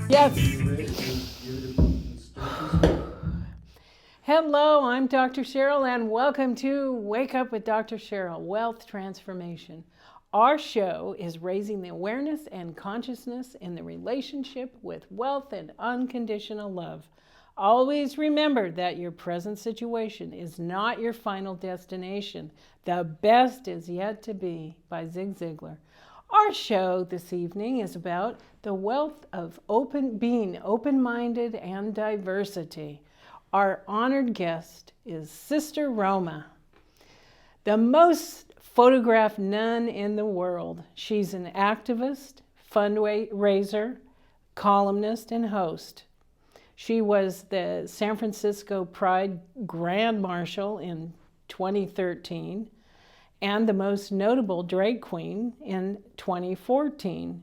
Yes. Hello, I'm Dr. Cheryl, and welcome to Wake Up with Dr. Cheryl, Wealth Transformation. Our show is raising the awareness and consciousness in the relationship with wealth and unconditional love. Always remember that your present situation is not your final destination. The best is yet to be, by Zig Ziglar. Our show this evening is about the wealth of being open-minded and diversity. Our honored guest is Sister Roma, the most photographed nun in the world. She's an activist, fundraiser, columnist, and host. She was the San Francisco Pride Grand Marshal in 2013 and the most notable drag queen in 2014.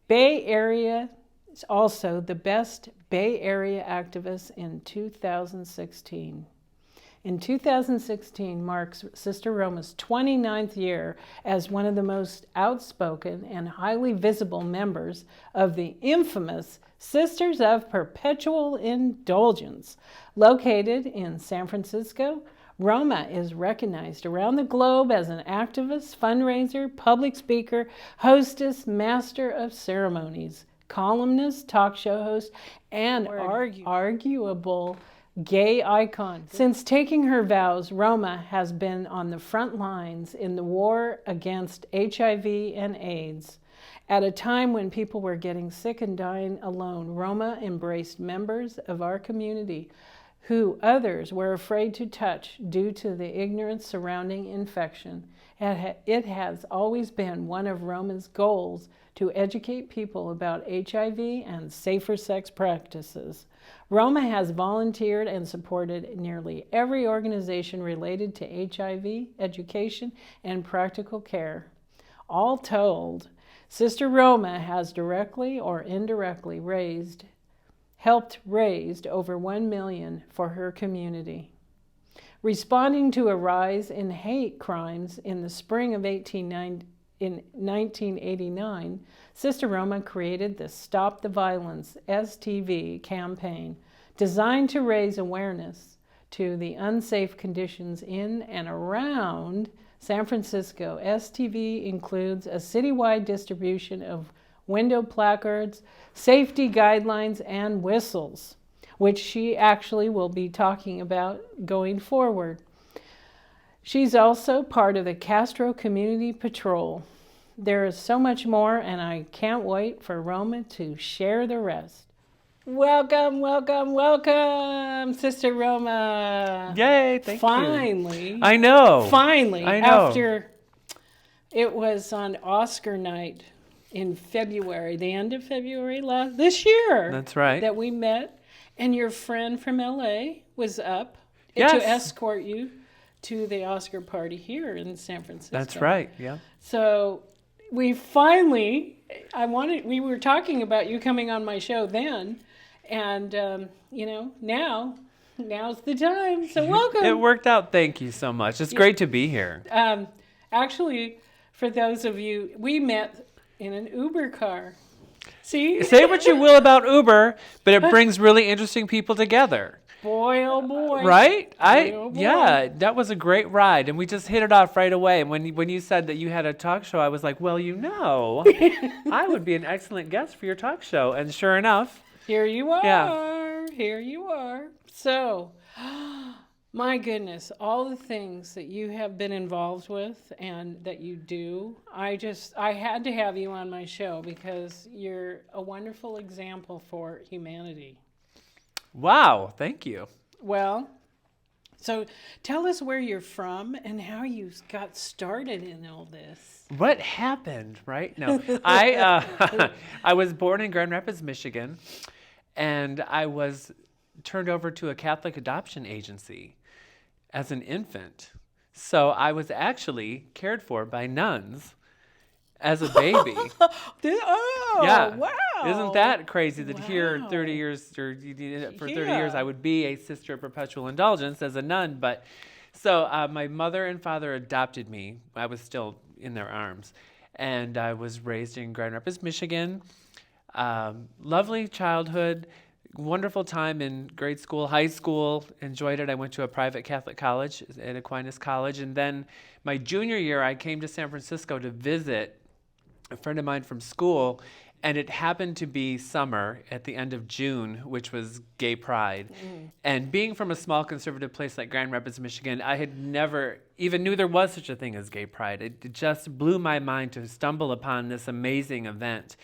Bay Area is also the best Bay Area activist in 2016. In 2016 marks Sister Roma's 29th year as one of the most outspoken and highly visible members of the infamous Sisters of Perpetual Indulgence. Located in San Francisco, Roma is recognized around the globe as an activist, fundraiser, public speaker, hostess, master of ceremonies, columnist, talk show host, and arguable gay icon. Since taking her vows, Roma has been on the front lines in the war against HIV and AIDS. At a time when people were getting sick and dying alone, Roma embraced members of our community who others were afraid to touch due to the ignorance surrounding infection. It has always been one of Roma's goals to educate people about HIV and safer sex practices. Roma has volunteered and supported nearly every organization related to HIV, education, and practical care. All told, Sister Roma has directly or indirectly helped raise over $1 million for her community. Responding to a rise in hate crimes in the spring of 1989, Sister Roma created the Stop the Violence STV campaign, designed to raise awareness to the unsafe conditions in and around San Francisco. STV includes a citywide distribution of window placards, safety guidelines, and whistles, which she actually will be talking about going forward. She's also part of the Castro Community Patrol. There is so much more, and I can't wait for Roma to share the rest. Welcome, welcome, welcome, Sister Roma. Yay, thank you. Finally. I know. Finally. I know. After it was on Oscar night in February, the end of February this year. That's right. That we met, and your friend from LA was up Yes. to escort you to the Oscar party here in San Francisco. That's right, yeah. So we finally, we were talking about you coming on my show then, and now's the time. So welcome. It worked out. Thank you so much. It's great to be here. Actually, for those of you, we met in an Uber car. See? Say what you will about Uber, but it brings really interesting people together. Boy, oh boy. Right? Oh boy. Yeah, that was a great ride, and we just hit it off right away. And when you said that you had a talk show, I was like, well, I would be an excellent guest for your talk show. And sure enough. Here you are. Yeah. Here you are. So, my goodness, all the things that you have been involved with and that you do, I had to have you on my show because you're a wonderful example for humanity. Wow, thank you. Well, so tell us where you're from and how you got started in all this. What happened, right? No, I was born in Grand Rapids, Michigan, and I was turned over to a Catholic adoption agency as an infant. So I was actually cared for by nuns as a baby. Yeah. Wow. Isn't that crazy that here Wow. 30 years, or for 30 years, I would be a Sister of Perpetual Indulgence as a nun. But so my mother and father adopted me. I was still in their arms. And I was raised in Grand Rapids, Michigan. Lovely childhood, wonderful time in grade school, high school, enjoyed it. I went to a private Catholic college at Aquinas College. And then my junior year, I came to San Francisco to visit a friend of mine from school. And it happened to be summer at the end of June, which was Gay Pride. And being from a small conservative place like Grand Rapids, Michigan, I had never even knew there was such a thing as Gay Pride. It just blew my mind to stumble upon this amazing event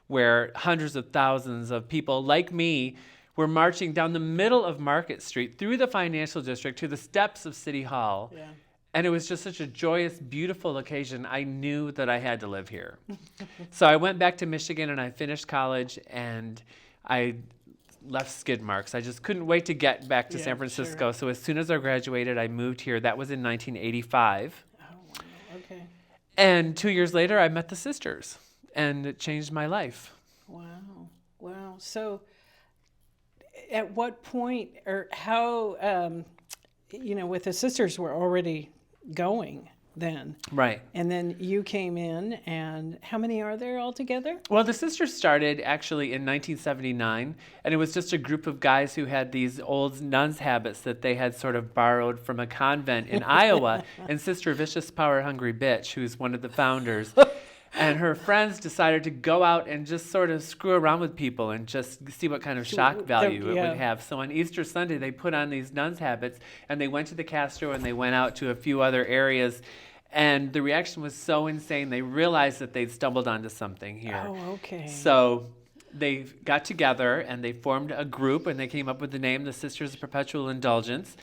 where hundreds of thousands of people like me were marching down the middle of Market Street through the financial district to the steps of City Hall. Yeah. And it was just such a joyous, beautiful occasion. I knew that I had to live here. So I went back to Michigan and I finished college and I left skid marks. I just couldn't wait to get back to San Francisco. Sure. So as soon as I graduated, I moved here. That was in 1985. Oh, wow. Okay. And 2 years later, I met the sisters and it changed my life. Wow. Wow. So at what point or how, with the sisters were already going then. Right. And then you came in, and how many are there altogether? Well, the sisters started actually in 1979, and it was just a group of guys who had these old nuns' habits that they had sort of borrowed from a convent in Iowa. And Sister Vicious Power Hungry Bitch, who's one of the founders, and her friends decided to go out and just sort of screw around with people and just see what kind of shock value it would have. So on Easter Sunday, they put on these nuns' habits, and they went to the Castro, and they went out to a few other areas. And the reaction was so insane, they realized that they'd stumbled onto something here. Oh, okay. So they got together, and they formed a group, and they came up with the name, the Sisters of Perpetual Indulgence,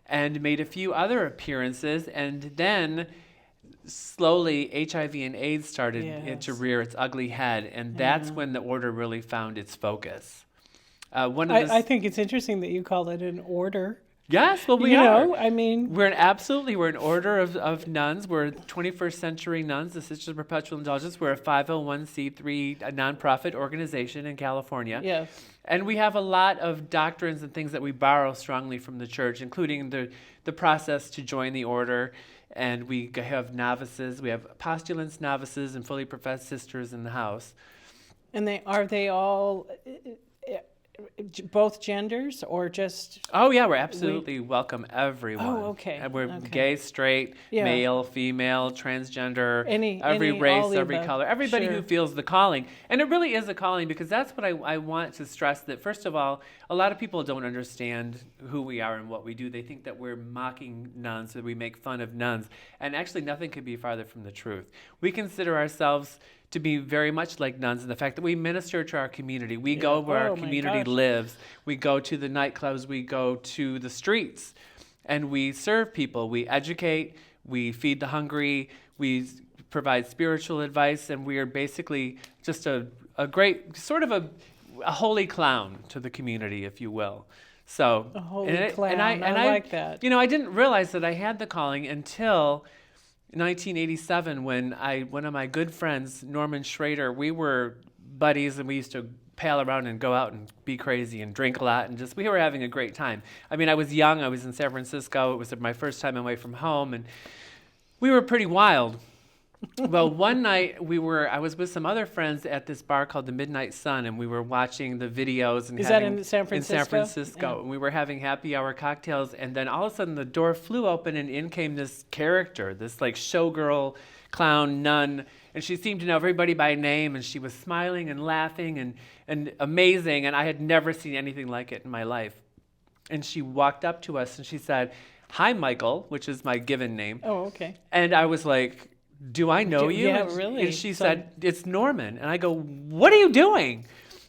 and made a few other appearances, and then slowly HIV and AIDS started to rear its ugly head, and that's when the order really found its focus. I think it's interesting that you call it an order. Yes, well, we are. I mean, We're an order of nuns. We're 21st century nuns, the Sisters of Perpetual Indulgence. We're a 501c3 a nonprofit organization in California. yes. And we have a lot of doctrines and things that we borrow strongly from the church, including the process to join the order. And we have novices. We have postulants, novices, and fully professed sisters in the house. And are they all both genders or just? Oh, yeah, we're absolutely welcome everyone. Oh, okay. And we're Okay. gay, straight, Yeah. male, female, transgender, Any race, all the every above. color, everybody Sure. who feels the calling. And it really is a calling, because that's what I want to stress, that first of all, a lot of people don't understand who we are and what we do. They think that we're mocking nuns, that we make fun of nuns. And actually, nothing could be farther from the truth. We consider ourselves to be very much like nuns in the fact that we minister to our community. We go where Oh, our my community gosh. lives. We go to the nightclubs, we go to the streets, and we serve people. We educate, we feed the hungry, we provide spiritual advice, and we are basically just a great, sort of a holy clown to the community, if you will. So, A holy clown. I like that. I didn't realize that I had the calling until 1987, when one of my good friends, Norman Schrader, we were buddies, and we used to pal around and go out and be crazy and drink a lot, and we were having a great time. I mean, I was young, I was in San Francisco, it was my first time away from home, and we were pretty wild. Well, one night I was with some other friends at this bar called the Midnight Sun, and we were watching the videos and Is that in San Francisco? In San Francisco, Yeah. and we were having happy hour cocktails, and then all of a sudden the door flew open, and in came this character, this like showgirl, clown, nun, and she seemed to know everybody by name, and she was smiling and laughing and amazing, and I had never seen anything like it in my life. And she walked up to us and she said, "Hi, Michael," which is my given name. Oh, okay. And I was like, "Do I know you?" Yeah, and, really. And she said, "It's Norman." And I go, "What are you doing?"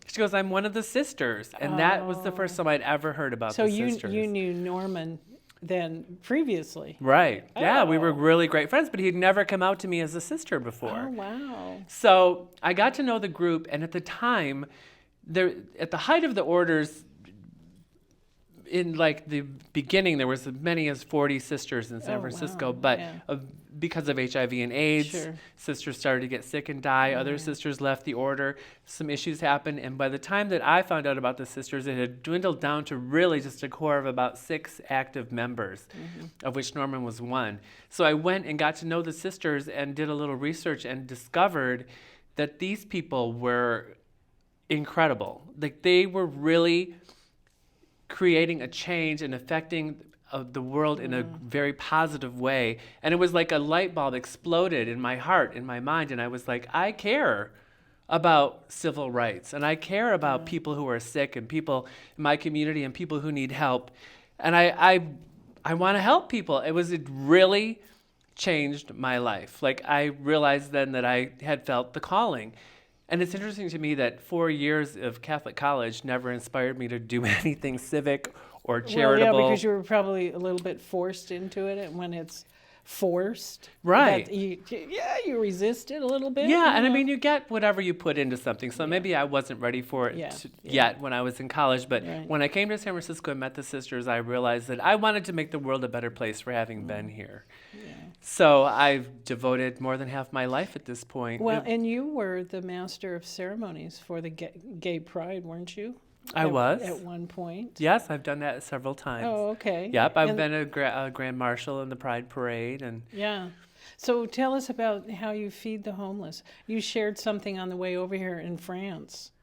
She goes, "I'm one of the sisters." And that was the first time I'd ever heard about So the sisters. you knew Norman then previously. Right. Yeah, we were Oh. really great friends, but he'd never come out to me as a sister before. Oh, wow. So I got to know the group, and at the time, at the height of the orders, in like the beginning, there was as many as 40 sisters in San Oh, Francisco, wow. but Yeah. because of HIV and AIDS, Sure. sisters started to get sick and die. Other sisters left the order. Some issues happened, and by the time that I found out about the sisters, it had dwindled down to really just a core of about 6 active members, of which Norman was one. So I went and got to know the sisters and did a little research and discovered that these people were incredible. Like, they were really creating a change and affecting the world in a very positive way. And it was like a light bulb exploded in my heart, in my mind, and I was like, I care about civil rights, and I care about people who are sick, and people in my community, and people who need help, and I want to help people. It really changed my life. Like, I realized then that I had felt the calling. And it's interesting to me that 4 years of Catholic college never inspired me to do anything civic or charitable. Well, yeah, because you were probably a little bit forced into it, and when it's forced, right? You resist it a little bit. Yeah, and I mean, you get whatever you put into something. So maybe I wasn't ready for it yet when I was in college. But when I came to San Francisco and met the sisters, I realized that I wanted to make the world a better place for having been here. Yeah. So I've devoted more than half my life at this point. Well, and you were the master of ceremonies for the gay pride, weren't you? I was. At one point. Yes, I've done that several times. Oh, okay. Yep, I've been a grand marshal in the Pride Parade. Yeah. So tell us about how you feed the homeless. You shared something on the way over here in France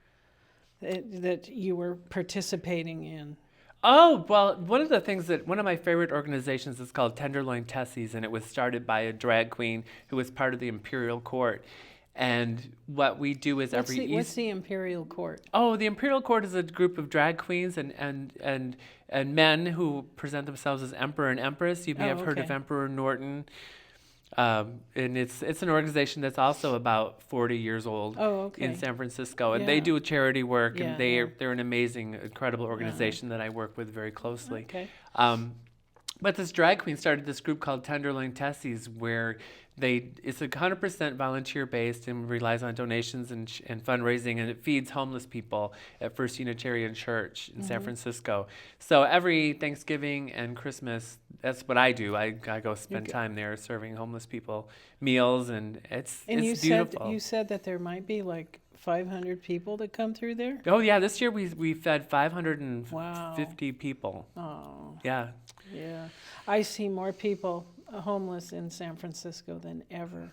that you were participating in. Oh, well, one of my favorite organizations is called Tenderloin Tessies, and it was started by a drag queen who was part of the Imperial Court. And what we do is what's the Imperial Court? Oh, the Imperial Court is a group of drag queens and men who present themselves as Emperor and Empress. You may have heard of Emperor Norton. And it's an organization that's also about 40 years old in San Francisco. And they do charity work, and they're an amazing, incredible organization that I work with very closely. Okay. But this drag queen started this group called Tenderloin Tessies, where it's 100% volunteer based and relies on donations and fundraising, and it feeds homeless people at First Unitarian Church in San Francisco. So every Thanksgiving and Christmas, that's what I do. I go spend time there serving homeless people meals, and it's beautiful. You said that there might be like 500 people that come through there? Oh yeah, this year we fed 550 people. Oh. Yeah. Yeah. I see more people homeless in San Francisco than ever.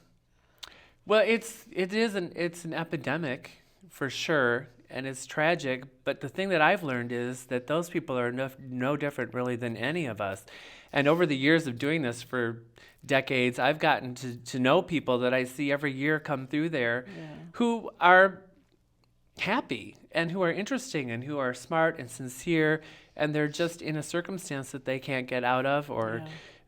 Well, it's an epidemic for sure, and it's tragic, but the thing that I've learned is that those people are no different really than any of us. And over the years of doing this for decades, I've gotten to know people that I see every year come through there who are happy and who are interesting and who are smart and sincere, and they're just in a circumstance that they can't get out of, or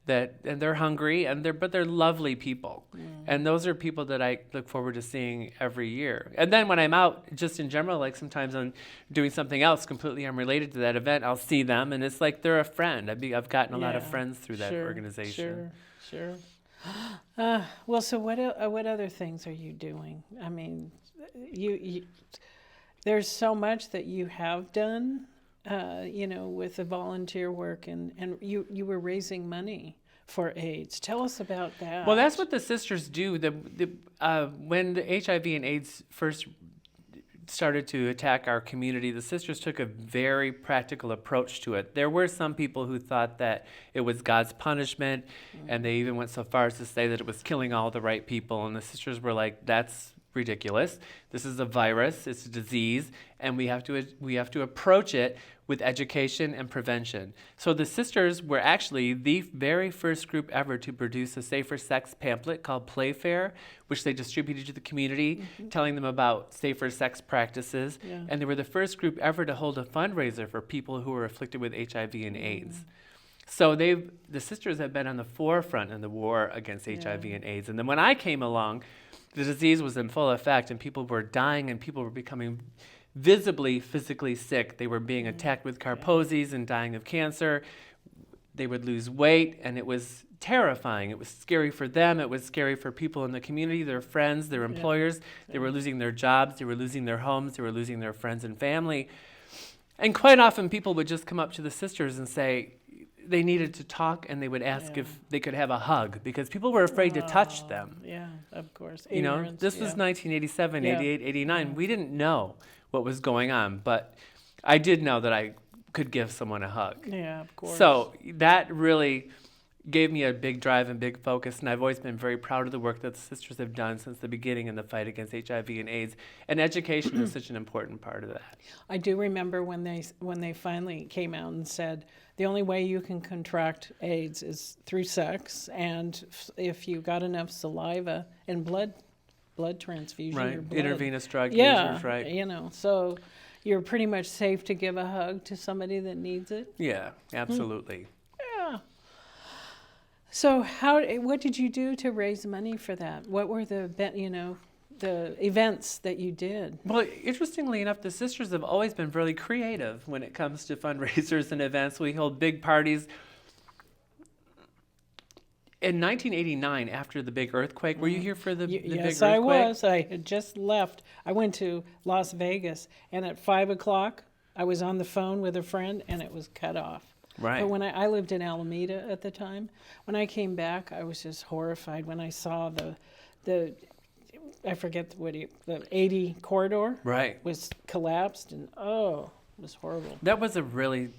and they're hungry, but they're lovely people. And those are people that I look forward to seeing every year. And then when I'm out, just in general, like sometimes I'm doing something else completely unrelated to that event, I'll see them, and it's like they're a friend. I've gotten a lot of friends through that organization. Sure. Well, so what other things are you doing? I mean, you there's so much that you have done, with the volunteer work, and you were raising money for AIDS. Tell us about that. Well, that's what the sisters do. When the HIV and AIDS first started to attack our community, the sisters took a very practical approach to it. There were some people who thought that it was God's punishment, and they even went so far as to say that it was killing all the right people. And the sisters were like, that's ridiculous. This is a virus, it's a disease, and we have to approach it with education and prevention. So the sisters were actually the very first group ever to produce a safer sex pamphlet called Playfair, which they distributed to the community, telling them about safer sex practices. And they were the first group ever to hold a fundraiser for people who were afflicted with HIV and AIDS. So the sisters have been on the forefront in the war against HIV and AIDS. And then when I came along, the disease was in full effect, and people were dying, and people were becoming visibly physically sick. They were being attacked with Kaposi's and dying of cancer. They would lose weight, and it was terrifying. It was scary for them. It was scary for people in the community, their friends, their employers. They were losing their jobs. They were losing their homes. They were losing their friends and family. And quite often people would just come up to the sisters and say they needed to talk, and they would ask if they could have a hug, because people were afraid to touch them. Yeah, of course. This was 1987, 88, 89. We didn't know what was going on, but I did know that I could give someone a hug. Yeah, of course. So that really gave me a big drive and big focus, and I've always been very proud of the work that the sisters have done since the beginning in the fight against HIV and AIDS. And education is such an important part of that. I do remember when they finally came out and said the only way you can contract AIDS is through sex, and if you got enough saliva and blood transfusion, Right, your blood, intravenous drug yeah, users, right? you know, so you're pretty much safe to give a hug to somebody that needs it. Yeah, absolutely. Yeah. So what did you do to raise money for that? What were the events that you did? Well, interestingly enough, the sisters have always been really creative when it comes to fundraisers and events. We hold big parties. In 1989, after the big earthquake, were you here for the big earthquake? Yes, I was. I had just left. I went to Las Vegas, and at 5 o'clock, I was on the phone with a friend, and it was cut off. Right. But when I lived in Alameda at the time, when I came back, I was just horrified when I saw the I forget the 80 corridor Right. was collapsed, and it was horrible. That was a really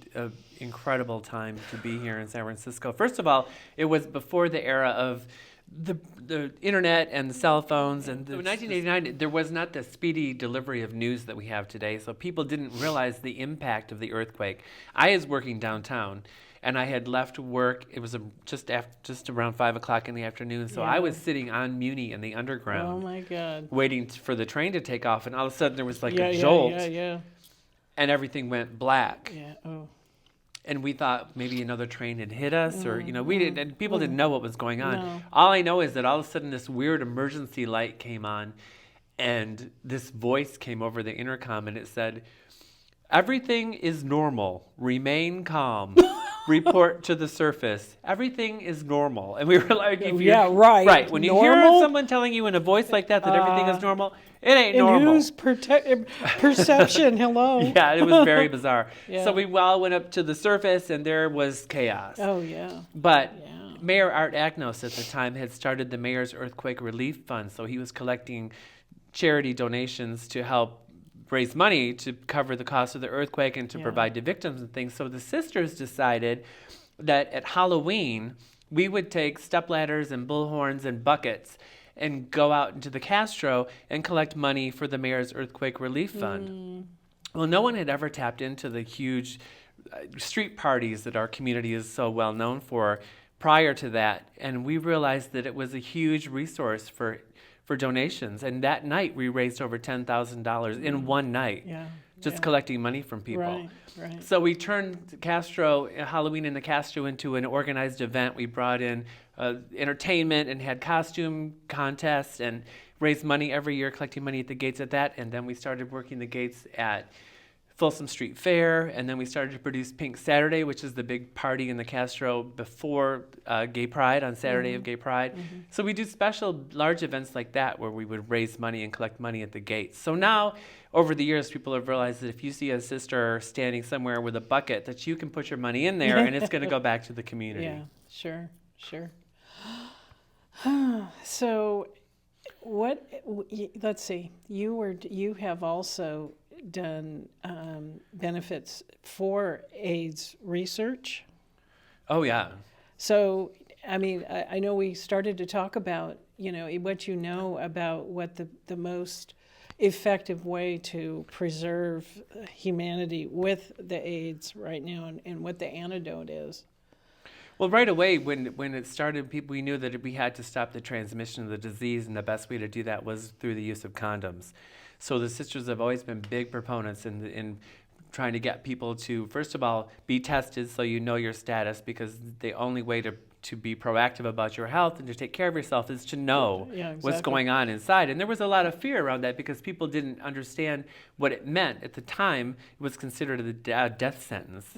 incredible time to be here in San Francisco. First of all, it was before the era of the internet and the cell phones. And in 1989, there was not the speedy delivery of news that we have today, so people didn't realize the impact of the earthquake. I was working downtown, and I had left work. It was just around 5 o'clock in the afternoon, so I was sitting on Muni in the underground. Oh, my God. Waiting for the train to take off, and all of a sudden there was like a Yeah, jolt, yeah. and everything went black. Yeah, oh. And we thought maybe another train had hit us, or we didn't. And people didn't know what was going on. No. All I know is that all of a sudden this weird emergency light came on, and this voice came over the intercom, and it said, "Everything is normal. Remain calm. Report to the surface. Everything is normal." And we were like, right. Right. When you hear Normal? someone telling you in a voice like that everything is normal, it ain't And normal. whose perception? Hello. Yeah, it was very bizarre. Yeah. So we all went up to the surface, and there was chaos. Oh, yeah. But Yeah. Mayor Art Agnos at the time had started the Mayor's Earthquake Relief Fund, so he was collecting charity donations to help raise money to cover the cost of the earthquake and to provide to victims and things. So the sisters decided that at Halloween, we would take stepladders and bullhorns and buckets and go out into the Castro and collect money for the Mayor's Earthquake Relief Fund. Well, no one had ever tapped into the huge street parties that our community is so well known for prior to that, and we realized that it was a huge resource for donations. And that night, we raised over $10,000 in one night, just collecting money from people. Right. So we turned Halloween in the Castro into an organized event. We brought in entertainment and had costume contests and raised money every year, collecting money at the gates at that. And then we started working the gates at Folsom Street Fair, and then we started to produce Pink Saturday, which is the big party in the Castro before Gay Pride, on Saturday of Gay Pride. So we do special large events like that where we would raise money and collect money at the gates. So now, over the years, people have realized that if you see a sister standing somewhere with a bucket, that you can put your money in there and it's going to go back to the community. Yeah, sure. So let's see, you have also done benefits for AIDS research. Oh, yeah. So, I mean, I know we started to talk about, what you know about what the most effective way to preserve humanity with the AIDS right now and what the antidote is. Well, right away, when it started, we knew that we had to stop the transmission of the disease, and the best way to do that was through the use of condoms. So the sisters have always been big proponents in trying to get people to, first of all, be tested so you know your status, because the only way to be proactive about your health and to take care of yourself is to know what's going on inside. And there was a lot of fear around that because people didn't understand what it meant. At the time, it was considered a death sentence,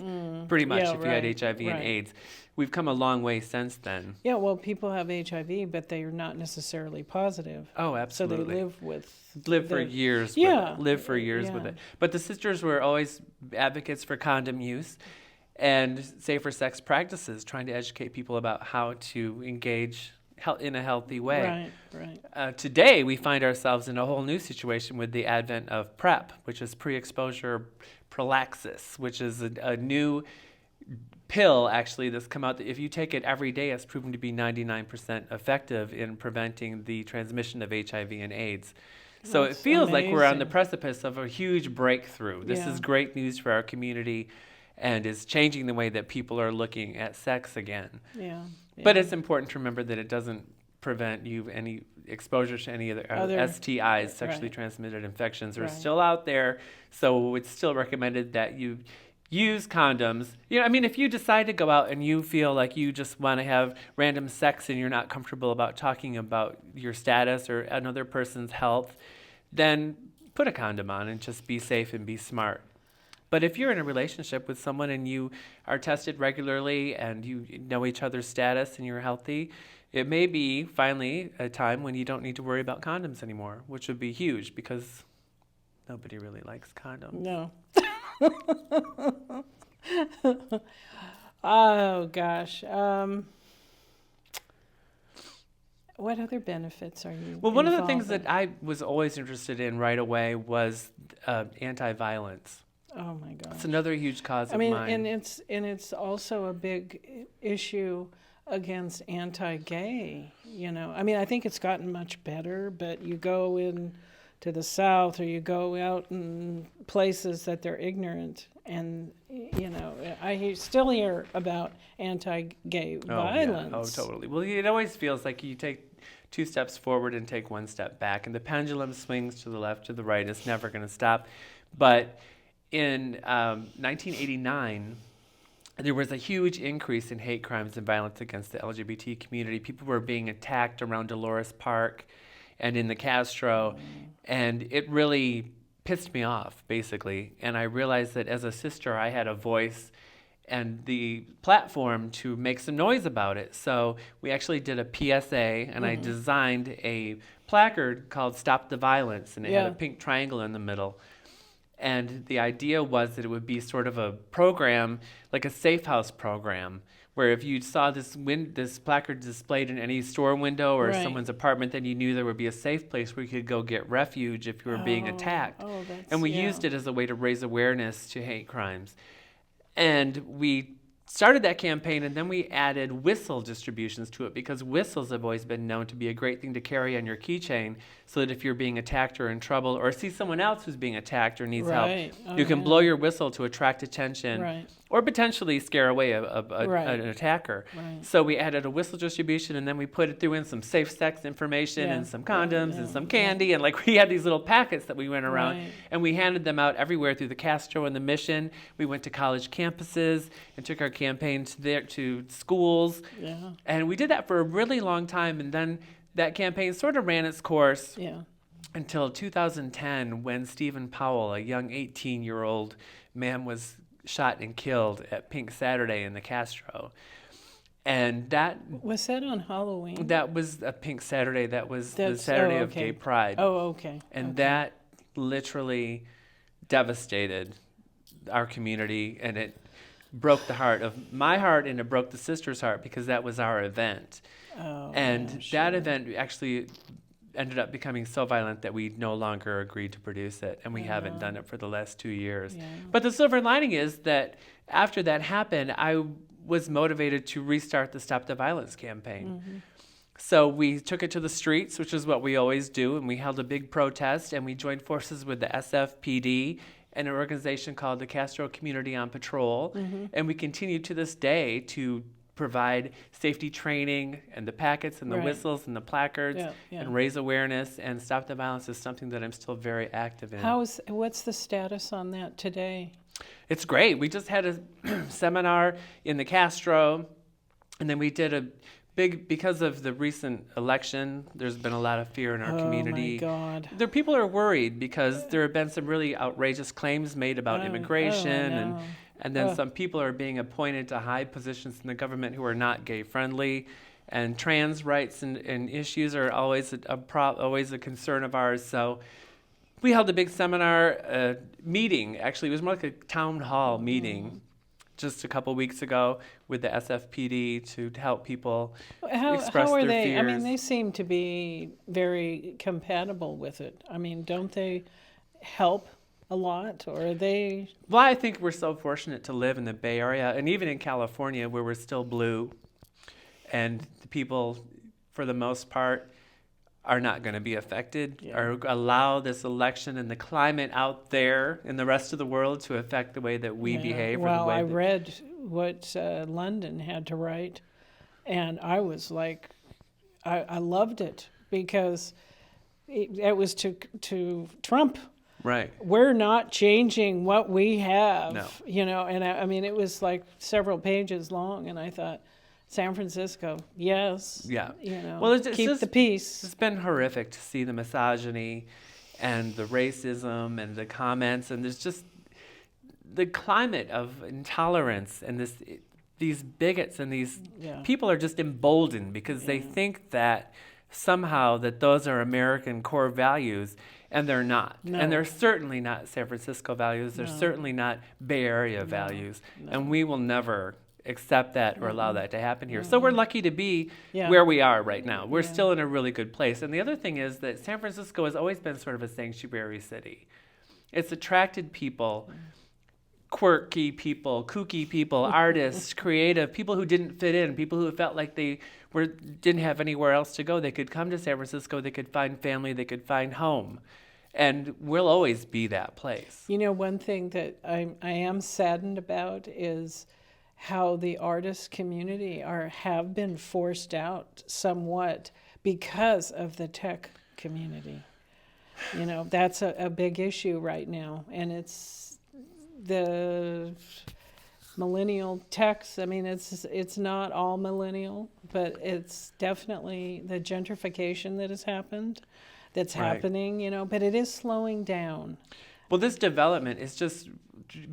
pretty much, if you had HIV and AIDS. We've come a long way since then. Yeah, well, people have HIV, but they are not necessarily positive. Oh, absolutely. So they live with... Live for years with it. But the sisters were always advocates for condom use and safer sex practices, trying to educate people about how to engage in a healthy way. Right. Today, we find ourselves in a whole new situation with the advent of PrEP, which is pre-exposure prophylaxis, which is a new pill actually that's come out that if you take it every day, it's proven to be 99% effective in preventing the transmission of HIV and AIDS. So That's it feels like we're on the amazing. precipice of a huge breakthrough. This Yeah. is great news for our community and is changing the way that people are looking at sex again. Yeah. But yeah. it's important to remember that it doesn't prevent you any exposure to any other STIs, sexually right. transmitted infections, are Right. still out there. So it's still recommended that you use condoms. You know, I mean, if you decide to go out and you feel like you just want to have random sex and you're not comfortable about talking about your status or another person's health, then put a condom on and just be safe and be smart. But if you're in a relationship with someone and you are tested regularly and you know each other's status and you're healthy, it may be finally a time when you don't need to worry about condoms anymore, which would be huge because nobody really likes condoms. No. Oh gosh. What other benefits are you? Well, one of the involved things in? that I was always interested in right away was anti-violence. Oh my gosh. It's another huge cause I of mean, mine. and it's also a big issue against anti-gay. You know, I mean, I think it's gotten much better, but you go in to the South or you go out in places that they're ignorant, and you know, still hear about anti-gay violence. Oh, totally. Well, it always feels like you take 2 steps forward and take 1 step back, and the pendulum swings to the left, to the right. It's never going to stop. But in 1989, there was a huge increase in hate crimes and violence against the LGBT community. People were being attacked around Dolores Park and in the Castro, and it really pissed me off, basically. And I realized that as a sister, I had a voice and the platform to make some noise about it. So we actually did a PSA, and I designed a placard called Stop the Violence, and it had a pink triangle in the middle. And the idea was that it would be sort of a program, like a safe house program, where if you saw this placard displayed in any store window or Right. someone's apartment, then you knew there would be a safe place where you could go get refuge if you were being attacked. Oh, that's, And we used it as a way to raise awareness to hate crimes. And we started that campaign, and then we added whistle distributions to it, because whistles have always been known to be a great thing to carry on your keychain, so that if you're being attacked or in trouble or see someone else who's being attacked or needs Right. help, Oh, you can yeah. blow your whistle to attract attention Right. or potentially scare away Right. an attacker. Right. So we added a whistle distribution, and then we threw in some safe sex information Yeah. and some condoms Yeah. and some candy, and like we had these little packets that we went around, Right. and we handed them out everywhere through the Castro and the Mission. We went to college campuses and took our campaign to schools, Yeah. and we did that for a really long time. And then that campaign sort of ran its course Yeah. until 2010, when Stephen Powell, a young 18-year-old man, was shot and killed at Pink Saturday in the Castro. And that Was that on Halloween? was a Pink Saturday. That was the That's- Saturday oh, of okay. Gay Pride. Oh, okay. And Okay. that literally devastated our community, and it broke the heart of my heart, and it broke the sister's heart, because that was our event. Oh, And yeah, that sure. event actually ended up becoming so violent that we no longer agreed to produce it, and we haven't done it for the last 2 years. Yeah. But the silver lining is that after that happened, I was motivated to restart the Stop the Violence campaign. Mm-hmm. So we took it to the streets, which is what we always do, and we held a big protest, and we joined forces with the SFPD and an organization called the Castro Community on Patrol, Mm-hmm. and we continue to this day to provide safety training and the packets and the Right. whistles and the placards Yeah, yeah. and raise awareness, and Stop the Violence is something that I'm still very active in. What's the status on that today? It's great. We just had a seminar in the Castro, and then we did a big, because of the recent election, there's been a lot of fear in our community. Oh my God. The people are worried because there have been some really outrageous claims made about Oh, immigration, oh, no. and then Oh. some people are being appointed to high positions in the government who are not gay friendly, and trans rights and issues are always always a concern of ours. So we held a big seminar meeting. Actually, it was more like a town hall meeting just a couple weeks ago with the SFPD to help people express How are their they? fears. I mean, they seem to be very compatible with it. I mean, don't they help a lot, or are they? Well, I think we're so fortunate to live in the Bay Area, and even in California, where we're still blue, and the people, for the most part, are not going to be affected, or allow this election and the climate out there in the rest of the world to affect the way that we behave. Well, or the way I read what London had to write, and I was like, I loved it, because it was to Trump. Right. We're not changing what we have. No. And I mean, it was like several pages long, and I thought, San Francisco, yes. Yeah. Well, it's keep just, the peace. It's been horrific to see the misogyny and the racism and the comments, and there's just the climate of intolerance and these bigots and these people are just emboldened because they think that somehow that those are American core values, and they're not. No. And they're certainly not San Francisco values. They're certainly not Bay Area values. And we will never accept that or allow that to happen here. So we're lucky to be where we are right now. We're still in a really good place. And the other thing is that San Francisco has always been sort of a sanctuary city. It's attracted people, quirky people, kooky people, artists, creative, people who didn't fit in, people who felt like they didn't have anywhere else to go. They could come to San Francisco, they could find family, they could find home. And we'll always be that place. One thing that I am saddened about is how the artist community have been forced out somewhat because of the tech community. That's a big issue right now, and it's the millennial techs. I mean, it's not all millennial, but it's definitely the gentrification that has happened, that's happening, but it is slowing down. Well, this development is just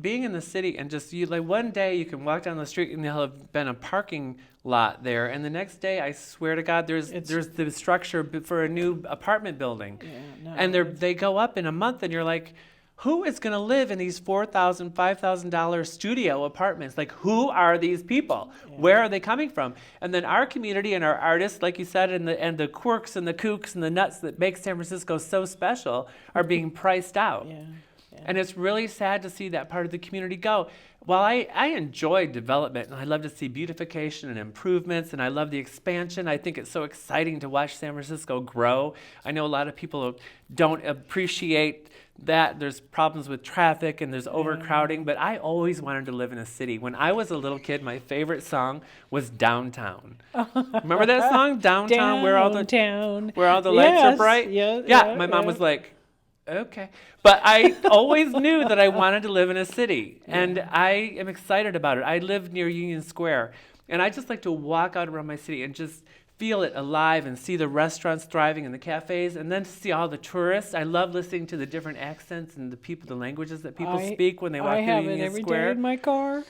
being in the city, and just one day you can walk down the street and there'll have been a parking lot there, and the next day, I swear to God, there's the structure for a new apartment building, and they go up in a month, and you're like, who is going to live in these $4,000, $5,000 studio apartments? Like, who are these people? Where are they coming from? And then our community and our artists, like you said, and the quirks and the kooks and the nuts that make San Francisco so special are being priced out. And it's really sad to see that part of the community go. While I enjoy development, and I love to see beautification and improvements, and I love the expansion, I think it's so exciting to watch San Francisco grow. I know a lot of people don't appreciate that. There's problems with traffic and there's overcrowding, but I always wanted to live in a city. When I was a little kid, my favorite song was Downtown. Remember that song, Downtown, where all the lights are bright? My mom was like, okay. But I always knew that I wanted to live in a city, and I am excited about it. I live near Union Square, and I just like to walk out around my city and just feel it alive and see the restaurants thriving and the cafes, and then to see all the tourists. I love listening to the different accents and the languages that people speak when they walk through Union Square. I have it every day in my car.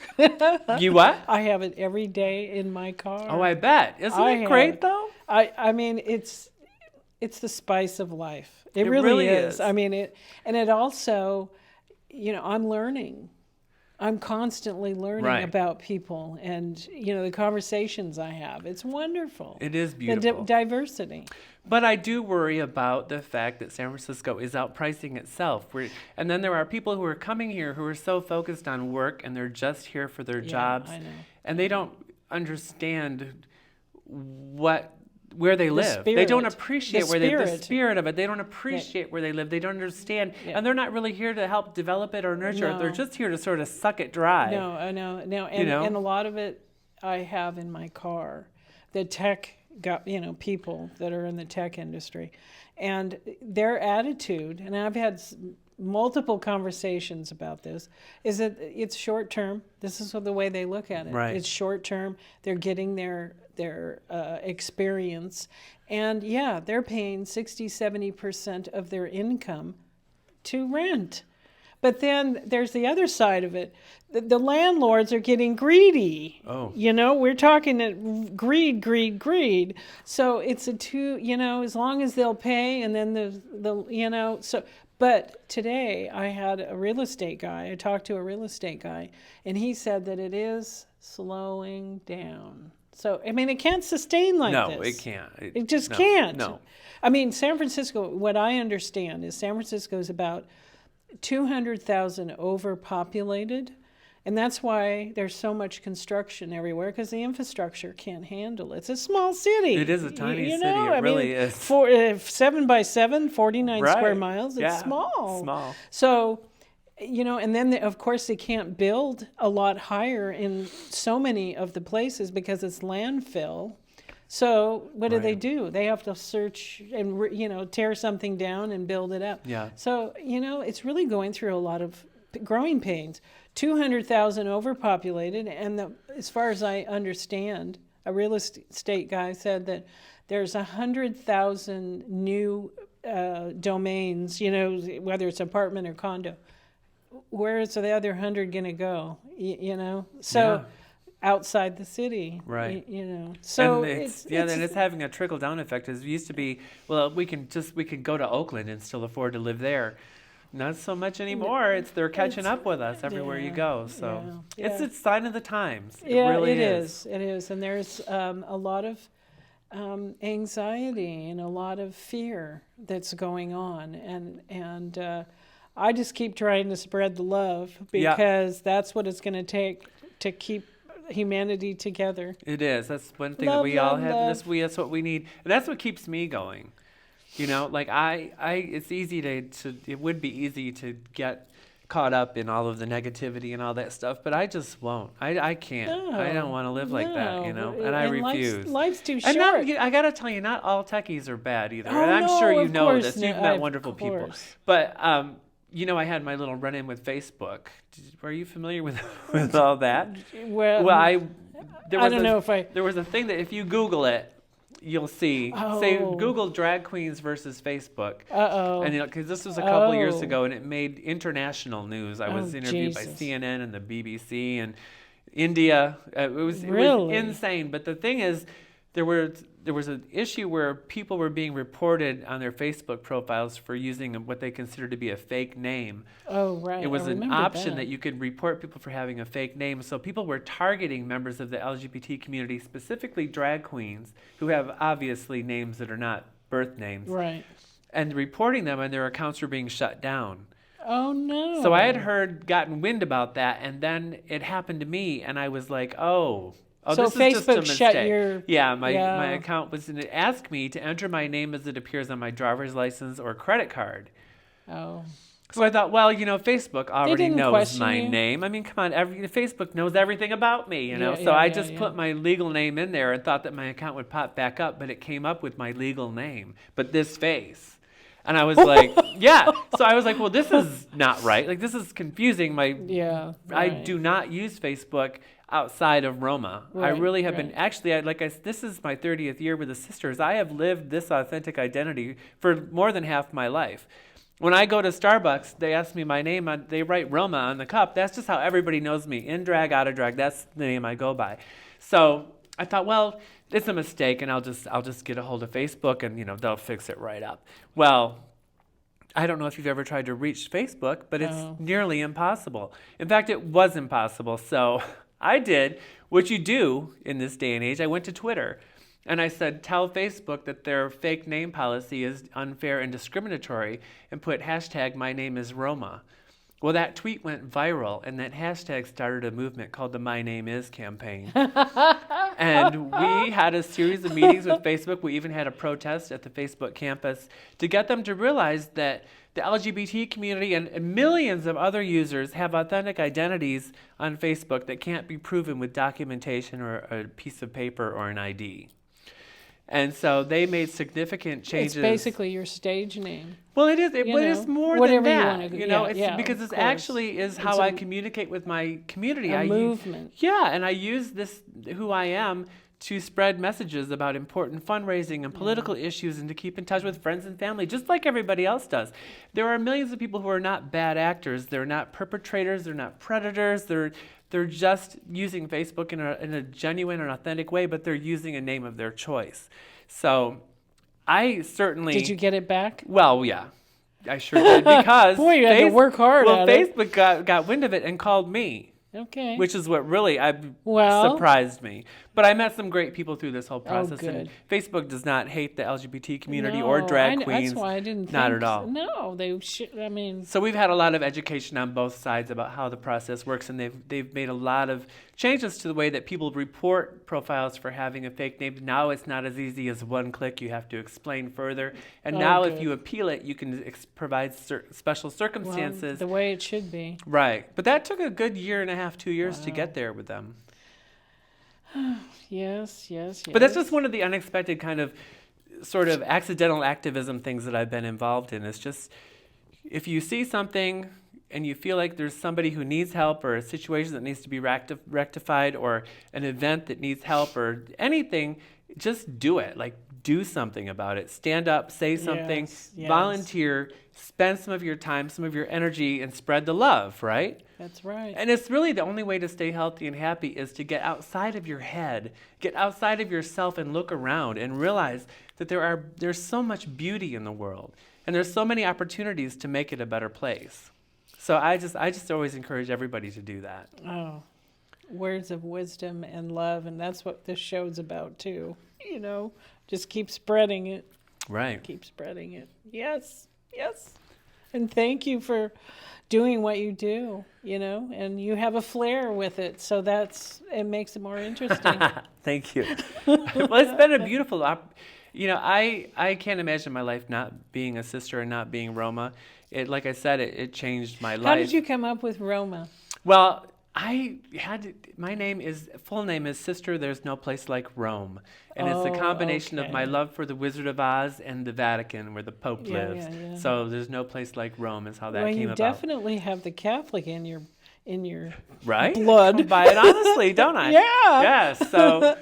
You what? I have it every day in my car. Oh, I bet. Isn't it great, though? I mean, it's the spice of life. It really is. I mean, it also, I'm learning. I'm constantly learning about people and, the conversations I have. It's wonderful. It is beautiful. The diversity. But I do worry about the fact that San Francisco is outpricing itself. And then there are people who are coming here who are so focused on work, and they're just here for their jobs. I know. And they don't understand where they live. They don't appreciate the spirit of it. They don't appreciate where they live. They don't understand. And they're not really here to help develop it or nurture it. They're just here to sort of suck it dry. No, I know. And a lot of it I have in my car. The tech people that are in the tech industry. And their attitude, and I've had multiple conversations about this, is that it's short term. This is the way they look at it. Right. It's short term. They're getting their experience, and they're paying 60-70% of their income to rent. But then there's the other side of it. The landlords are getting greedy. Oh. We're talking greed. So it's as long as they'll pay, and then so. But today I had a real estate guy. I talked to a real estate guy, and he said that it is slowing down. So, I mean, it can't sustain like this. No, it can't. It just can't. No. I mean, San Francisco, what I understand is San Francisco is about 200,000 overpopulated. And that's why there's so much construction everywhere, because the infrastructure can't handle it. It's a small city. It is a tiny city. It really is. 7 by 7, 49 Right. square miles. It's Yeah. small. Small. So, and then of course they can't build a lot higher in so many of the places because it's landfill. So what do they do? They have to search and, tear something down and build it up. Yeah. So, it's really going through a lot of growing pains. 200,000 overpopulated, and as far as I understand, a real estate guy said that there's 100,000 new domains, whether it's apartment or condo. Where is the other 100 going to go? So outside the city, right? So and it's having a trickle down effect. It used to be, well, we can go to Oakland and still afford to live there. Not so much anymore. They're catching up with us everywhere you go. So it's a sign of the times. It really is. It is. And there's a lot of anxiety and a lot of fear that's going on. And I just keep trying to spread the love, because that's what it's going to take to keep humanity together. It is. That's one thing that we all have. That's what we need. And that's what keeps me going. It's easy it would be easy to get caught up in all of the negativity and all that stuff, but I just won't. I can't. No, I don't want to live like that, and I refuse. Life's too short. And I got to tell you, not all techies are bad either. Oh, and I'm sure you know this. No, You've met wonderful people. But, I had my little run-in with Facebook. Were you familiar with all that? Well, There was a thing that if you Google it, you'll see. Say Google drag queens versus Facebook. And because this was a couple years ago, and it made international news. I was interviewed by CNN and the BBC and India. It was insane. But the thing is, there was an issue where people were being reported on their Facebook profiles for using what they considered to be a fake name. Oh, right. It was an option that you could report people for having a fake name. So people were targeting members of the LGBT community, specifically drag queens, who have obviously names that are not birth names. Right. And reporting them, and their accounts were being shut down. Oh, no. So I had gotten wind about that, and then it happened to me, and I was like, so this Facebook is just a mistake. Shut your... my account was, and it asked me to enter my name as it appears on my driver's license or credit card. Oh. So I thought, Facebook already knows my name. I mean, come on, Facebook knows everything about me, I just put my legal name in there and thought that my account would pop back up, but it came up with my legal name, but this face. And I was like, So I was like, well, this is not right. Like, this is confusing. I do not use Facebook outside of Roma. I really have been, this is my 30th year with the sisters. I have lived this authentic identity for more than half my life. When I go to Starbucks, they ask me my name, they write Roma on the cup. That's just how everybody knows me. In drag, out of drag, that's the name I go by. So I thought, it's a mistake, and I'll just get a hold of Facebook, and they'll fix it right up. Well, I don't know if you've ever tried to reach Facebook, but it's nearly impossible. In fact, it was impossible. So I did what you do in this day and age. I went to Twitter, and I said, tell Facebook that their fake name policy is unfair and discriminatory, and put hashtag my name is Roma. Well, that tweet went viral, and that hashtag started a movement called the My Name Is campaign. And we had a series of meetings with Facebook. We even had a protest at the Facebook campus to get them to realize that the LGBT community and millions of other users have authentic identities on Facebook that can't be proven with documentation or a piece of paper or an ID. And so they made significant changes. It's basically your stage name. Well, it is. But it's more than that. Because it actually is how I communicate with my community. A movement. And I use who I am, to spread messages about important fundraising and political issues, and to keep in touch with friends and family, just like everybody else does. There are millions of people who are not bad actors. They're not perpetrators. They're not predators. They're just using Facebook in a genuine and authentic way, but they're using a name of their choice. So I certainly... Did you get it back? Well, yeah. I sure did, because... Boy, you had to work hard at it. Facebook got wind of it and called me. Okay. Which is what really Well, surprised me. But I met some great people through this whole process. good. And Facebook does not hate the LGBT community or drag queens. That's why I didn't think. Not at all. No, they should. I mean. So we've had a lot of education on both sides about how the process works, and they've made a lot of changes to the way that people report profiles for having a fake name. Now it's not as easy as one click. You have to explain further. And now if you appeal it, you can provide special circumstances. Well, the way it should be. Right. But that took a good 1.5, 2 years to get there with them. Yes. But that's just one of the unexpected kind of sort of accidental activism things that I've been involved in. It's just, if you see something and you feel like there's somebody who needs help, or a situation that needs to be rectified, or an event that needs help, or anything, just do it. Like, do something about it. Stand up, say something, volunteer, spend some of your time, some of your energy, and spread the love, right? That's right. And it's really the only way to stay healthy and happy is to get outside of your head, get outside of yourself and look around and realize that there's so much beauty in the world, and there's so many opportunities to make it a better place. So I just always encourage everybody to do that. Oh, words of wisdom and love, and that's what this show's about too. Just keep spreading it. Right. Keep spreading it. Yes. And thank you for doing what you do, and you have a flair with it, so it makes it more interesting. Thank you. Well, it's been a beautiful I can't imagine my life not being a sister and not being Roma. Like I said, it changed my life. How did you come up with Roma? Well, my full name is Sister There's No Place Like Rome. And it's a combination of my love for the Wizard of Oz and the Vatican, where the Pope lives. Yeah. So there's no place like Rome is how that came about. Well, you definitely have the Catholic in your right? blood. I by it honestly, don't I? Yeah. Yes. So,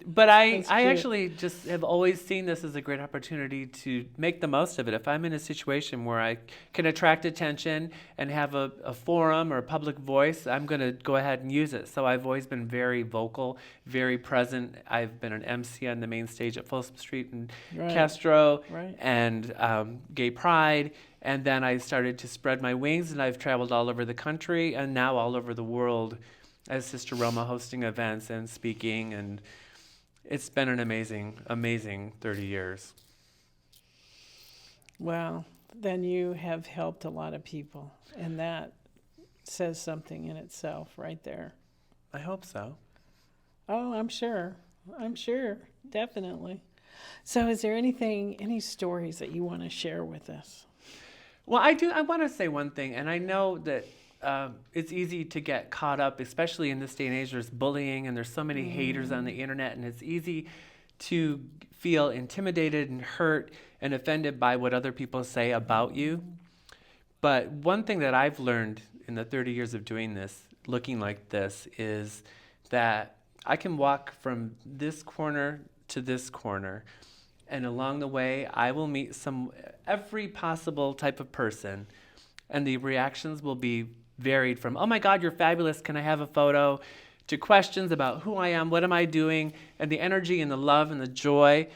but I actually just have always seen this as a great opportunity to make the most of it. If I'm in a situation where I can attract attention and have a forum or a public voice, I'm going to go ahead and use it. So I've always been very vocal, very present. I've been an MC on the main stage at Folsom Street and Castro and Gay Pride. And then I started to spread my wings, and I've traveled all over the country and now all over the world as Sister Roma, hosting events and speaking. And it's been an amazing, amazing 30 years. Well, then you have helped a lot of people, and that says something in itself right there. I hope so. Oh, I'm sure, definitely. So is there any stories that you want to share with us? Well, I want to say one thing, and I know that it's easy to get caught up, especially in this day and age. There's bullying, and there's so many haters on the internet, and it's easy to feel intimidated and hurt and offended by what other people say about you. But one thing that I've learned in the 30 years of doing this, looking like this, is that I can walk from this corner to this corner, and along the way, I will meet every possible type of person, and the reactions will be varied from, oh my God, you're fabulous, can I have a photo, to questions about who I am, what am I doing, and the energy and the love and the joy.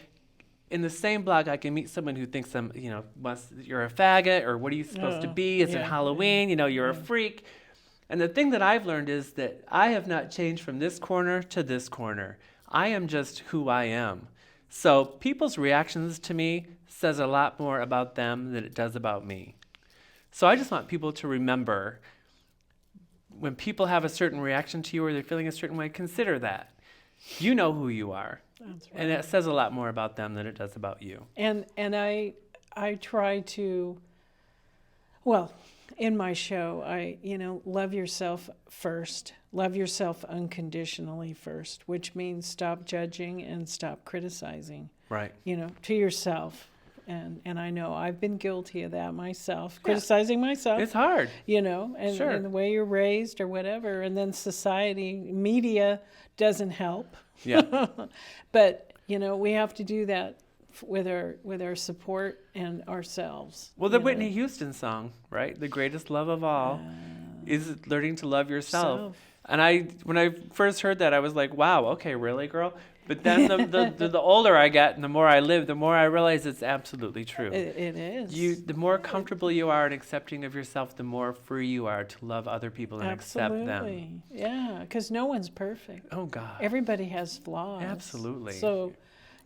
In the same blog, I can meet someone who thinks you're a faggot, or what are you supposed to be? It's Halloween, you're a freak. And the thing that I've learned is that I have not changed from this corner to this corner. I am just who I am. So people's reactions to me says a lot more about them than it does about me. So I just want people to remember, when people have a certain reaction to you or they're feeling a certain way, consider that. You know who you are. That's right. And it says a lot more about them than it does about you. And I try to, well, in my show, love yourself first. Love yourself unconditionally first, which means stop judging and stop criticizing. Right. To yourself. And I know I've been guilty of that myself, criticizing myself. It's hard. And the way you're raised or whatever. And then society, media doesn't help. Yeah. But, we have to do that with our support and ourselves. Well, the Whitney Houston song, right? The greatest love of all is learning to love yourself. And when I first heard that, I was like, wow, okay, really, girl? But then the older I get and the more I live, the more I realize it's absolutely true. It is. The more comfortable you are and accepting of yourself, the more free you are to love other people and accept them. Absolutely. Yeah, because no one's perfect. Oh, God. Everybody has flaws. Absolutely. So,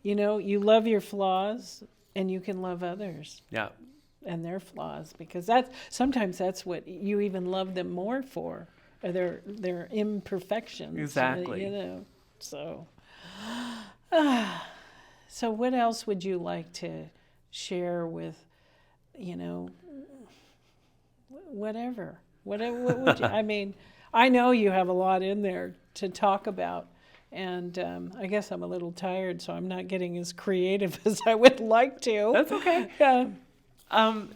you love your flaws and you can love others. Yeah. And their flaws, because sometimes that's what you even love them more for, or their imperfections. Exactly. So. So what else would you like to share with, whatever? What would you? I mean, I know you have a lot in there to talk about. And I guess I'm a little tired, so I'm not getting as creative as I would like to. That's okay. Yeah.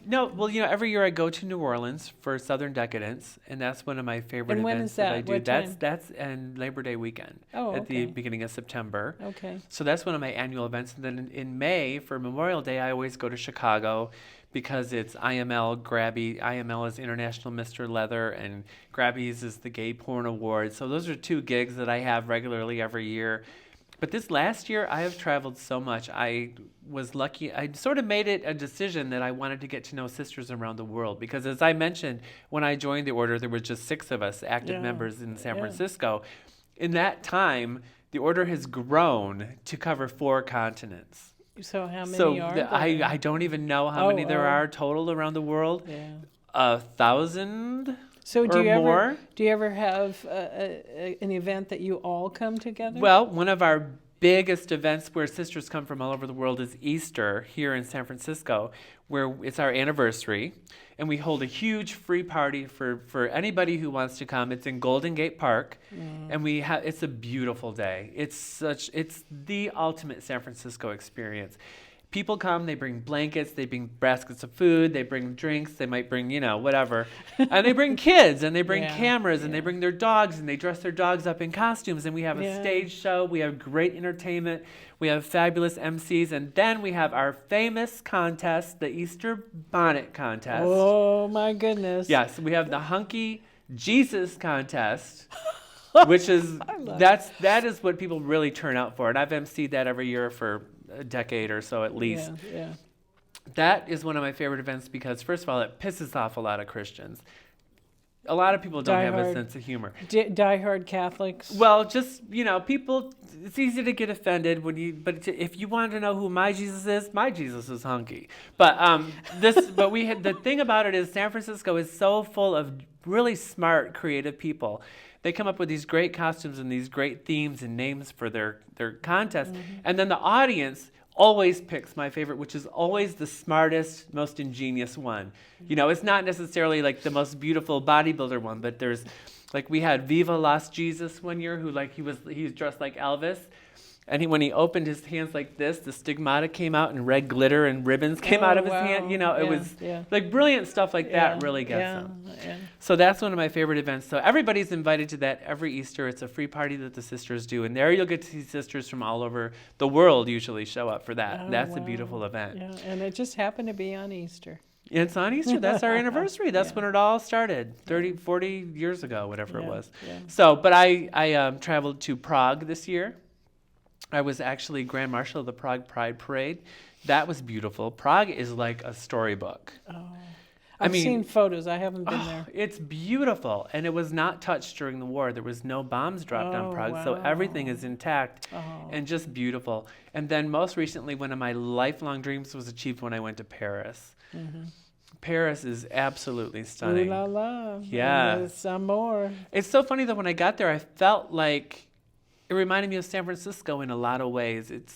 No, well, every year I go to New Orleans for Southern Decadence, and that's one of my favorite And when events is that? I do. What time? That's in Labor Day weekend at the beginning of September. Okay. So that's one of my annual events. And then in May for Memorial Day, I always go to Chicago because it's IML, Grabby. IML is International Mr. Leather, and Grabby's is the Gay Porn Award. So those are 2 gigs that I have regularly every year. But this last year, I have traveled so much. I was lucky. I sort of made it a decision that I wanted to get to know sisters around the world. Because as I mentioned, when I joined the order, there were just 6 of us active members in San Francisco. In that time, the order has grown to cover 4 continents. So how many are there? I don't even know how many there are total around the world. Yeah. 1,000 So do more. you ever have an event that you all come together? Well, one of our biggest events where sisters come from all over the world is Easter here in San Francisco, where it's our anniversary, and we hold a huge free party for anybody who wants to come. It's in Golden Gate Park, and it's a beautiful day. It's the ultimate San Francisco experience. People come, they bring blankets, they bring baskets of food, they bring drinks, they might bring, whatever. And they bring kids, and they bring cameras, and they bring their dogs, and they dress their dogs up in costumes, and we have a stage show, we have great entertainment, we have fabulous MCs, and then we have our famous contest, the Easter Bonnet Contest. Oh, my goodness. Yes, we have the Hunky Jesus Contest. Which is, that is what people really turn out for. And I've emceed that every year for a decade or so at least. Yeah. That is one of my favorite events because, first of all, it pisses off a lot of Christians. A lot of people don't have a sense of humor. Diehard Catholics. Well, just, people, it's easy to get offended but if you want to know who my Jesus is hunky. But the thing about it is San Francisco is so full of really smart, creative people. They come up with these great costumes and these great themes and names for their contests. And then the audience always picks my favorite, which is always the smartest, most ingenious one. It's not necessarily like the most beautiful bodybuilder one, but there's, like, we had Viva Las Jesus one year who, like, he was dressed like Elvis. And when he opened his hands like this, the stigmata came out and red glitter and ribbons came out of his hand. It was like brilliant stuff like that really gets them. Yeah. So that's one of my favorite events. So everybody's invited to that every Easter. It's a free party that the sisters do. And there you'll get to see sisters from all over the world usually show up for that. That's a beautiful event. Yeah, and it just happened to be on Easter. It's on Easter. That's our anniversary. That's when it all started, 30, 40 years ago, whatever it was. Yeah. So, but I traveled to Prague this year. I was actually Grand Marshal of the Prague Pride Parade. That was beautiful. Prague is like a storybook. Oh. I've seen photos. I haven't been there. It's beautiful. And it was not touched during the war. There was no bombs dropped on Prague. So everything is intact and just beautiful. And then most recently, one of my lifelong dreams was achieved when I went to Paris. Paris is absolutely stunning. Ooh la la. Yeah. There's some more. It's so funny that when I got there, I felt like it reminded me of San Francisco in a lot of ways. It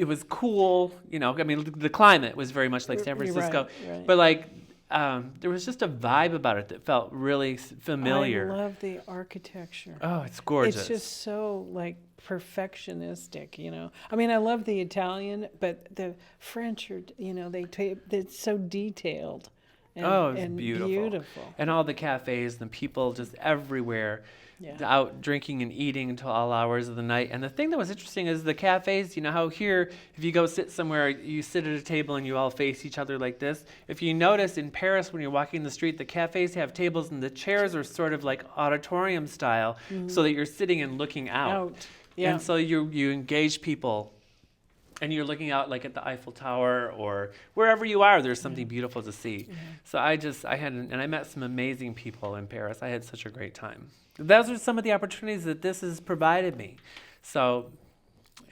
was cool, the climate was very much like San Francisco, right. But like there was just a vibe about it that felt really familiar. I love the architecture. Oh, it's gorgeous. It's just so like perfectionistic, I love the Italian, but the French are, it's so detailed. It's beautiful. And all the cafes and people just everywhere. Yeah. Out drinking and eating until all hours of the night. And the thing that was interesting is the cafes, you know how here, if you go sit somewhere, you sit at a table and you all face each other like this. If you notice in Paris, when you're walking the street, the cafes have tables and the chairs are sort of like auditorium style, so that you're sitting and looking out. Yeah. And so you engage people and you're looking out like at the Eiffel Tower or wherever you are, there's something beautiful to see. So I met some amazing people in Paris. I had such a great time. Those are some of the opportunities that this has provided me. So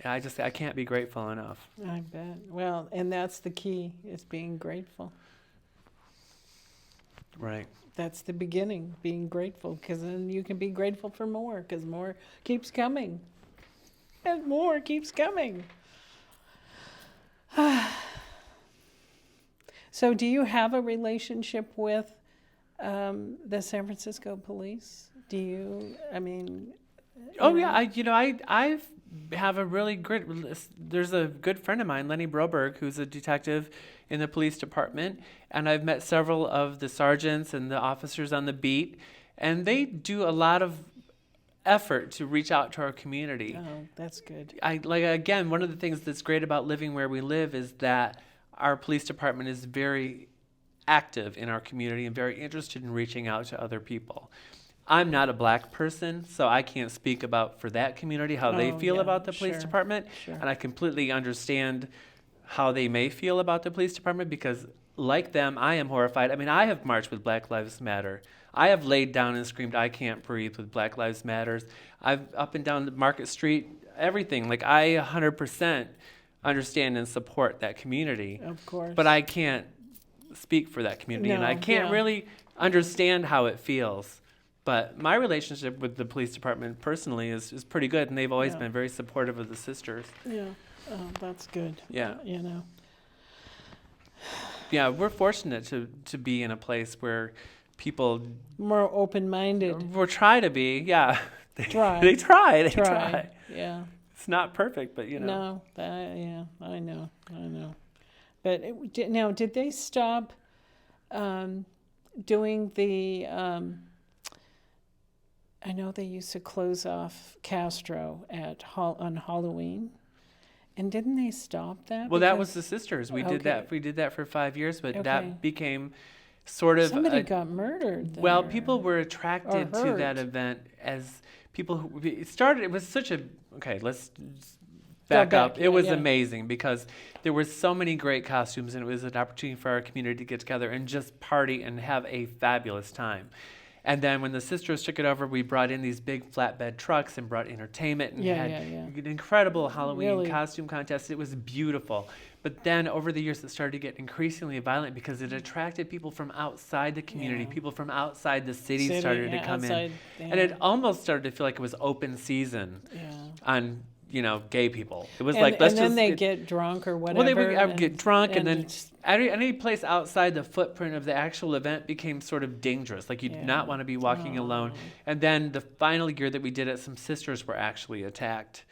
I can't be grateful enough. I bet. Well, and that's the key, is being grateful. Right. That's the beginning, being grateful, because then you can be grateful for more, because more keeps coming. And more keeps coming. So do you have a relationship with the San Francisco police? Do you, I mean... Yeah, I have a really great... There's a good friend of mine, Lenny Broberg, who's a detective in the police department, and I've met several of the sergeants and the officers on the beat, and they do a lot of effort to reach out to our community. Oh, that's good. Again, one of the things that's great about living where we live is that our police department is very active in our community and very interested in reaching out to other people. I'm not a black person, so I can't speak about for that community how they feel about the police department. Sure. And I completely understand how they may feel about the police department because, like them, I am horrified. I mean, I have marched with Black Lives Matter. I have laid down and screamed, "I can't breathe" with Black Lives Matters. I've up and down the Market Street, everything. Like, I 100% understand and support that community. Of course. But I can't speak for that community, and I can't really understand how it feels. But my relationship with the police department personally is pretty good, and they've always been very supportive of the sisters. Yeah, that's good. Yeah. You know. Yeah, we're fortunate to be in a place where people... More open-minded. Or try to be, yeah. They try. Yeah. It's not perfect, but you know. No, I know. But now, did they stop doing the... I know they used to close off Castro on Halloween. And didn't they stop that? Well, that was the sisters. We did that. We did that for 5 years, but that became sort of... Somebody got murdered there. Well, people were attracted to that event as people who... It was such a... Okay, let's back up. It was amazing because there were so many great costumes, and it was an opportunity for our community to get together and just party and have a fabulous time. And then when the sisters took it over, we brought in these big flatbed trucks and brought entertainment and had an incredible Halloween costume contest. It was beautiful. But then over the years, it started to get increasingly violent because it attracted people from outside the community. People from outside the city started to come in. And it almost started to feel like it was open season on, gay people. It was they get drunk or whatever. Well, they would get drunk, and then any place outside the footprint of the actual event became sort of dangerous. Like, you did not want to be walking alone. And then the final year that we did it, some sisters were actually attacked.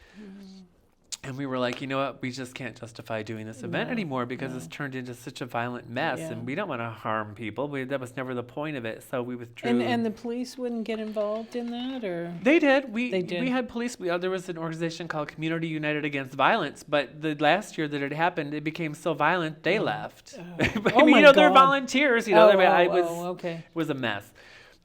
And we were like, you know what? We just can't justify doing this event anymore because it's turned into such a violent mess, and we don't want to harm people. That was never the point of it, so we withdrew. And the police wouldn't get involved in that, or they did. We had police. There was an organization called Community United Against Violence, but the last year that it happened, it became so violent they left. I mean, they're volunteers. It was a mess,